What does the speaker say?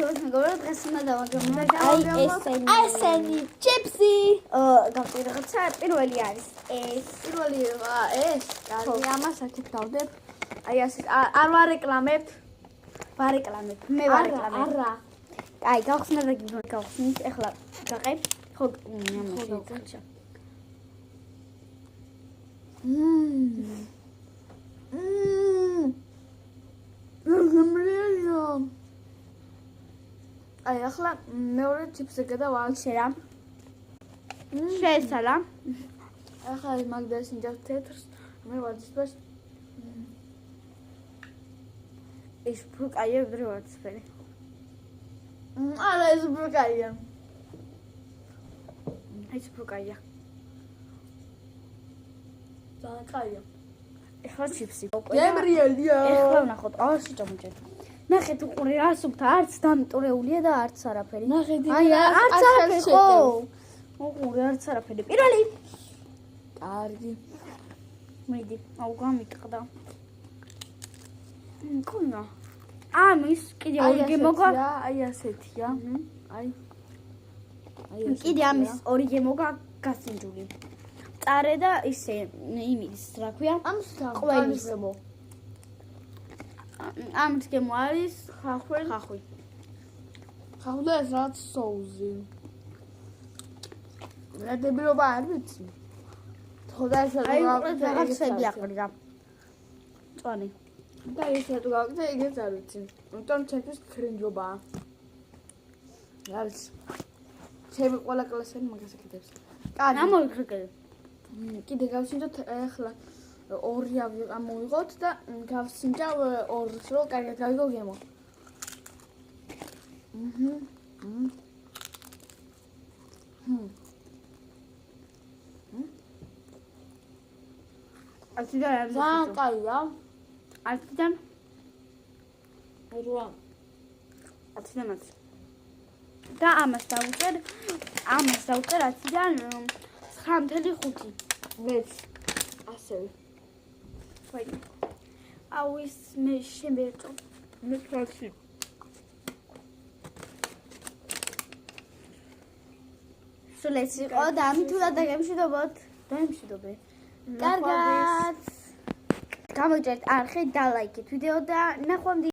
მოგესალმებით მეგობრებო, დღეს უნდა დავაგებინო ესენი ჩიპსი. გავწევი რაღაცა, პირველი არის ეს. ეს კარგი, ამას აქეთ დავდებ. აი ასე არ ვარეკლამებ. ვარეკლამებ. მე ვარეკლამებ. არა. აი, გავხსნა და გავხსნით. ეხლა გაყებ. ხო, ამაში. აი ახლა მეორე ჩიპსზე გადავალ რა. შეესალა. ახლა მაგდას ინჯავ თეთრს, მე ვარდისფერს. ეს ბრუკაია ვიდრე ვარდისფერი. არა, ეს ბრუკაია. ეს ბრუკაია. ძალიან კაია. ეხლა ჩიპსი. გემრიელია. ეხლა ვნახოთ, ასე ჩამოჭერთ. ნახეთ უყურე რა სუფთა, არც დამტურეულია და არც არაფერი. ნახეთ, აი, არც არაფერი ხო? უყურე, არც არაფერი. პირველი. კარგი. მიდი, აუ გამიტყდა. კუნა. ამის კიდე ორი გემოგვა. აი ასეთია. აი. კიდე ამის ორი გემოგვა გასინჯული. წარე და ისე იმის, რა ქვია? ყველის გემო. ამის გემო არის ხახვი. ხახვი და ეს რაც соуზი. რადებილობა არ ვიცი. ხოდა ეს რაღაცები აყრია. წვანი. და ესე თუ გავაკეთე, იგივე არ ვიცი. იმიტომ ჩემთვის კრინჯობაა. არის. ჩემი ყველა კლასელი მაგას აკეთებს. კარგი. ამოიქრიკე. კიდე გავსინჯოთ ახლა ორი ამოვიღოთ და გავსინჯავ ორს, რომ კარგად გავიგო გემო. ასიდან არის. ძალიან კაია. ასიდან 8. ასიდან და ამას დავუწერ 10-დან 9.5. მეც ასევე. ვაი. აუ ის მე შემერტო. მე თვალში. სულ ეს იყო და ამით უნდა დაგემშვიდობოთ. დაემშვიდობე. კარგად. გამოიწერეთ არხი და ლაიქით ვიდეო და ნახვამდის.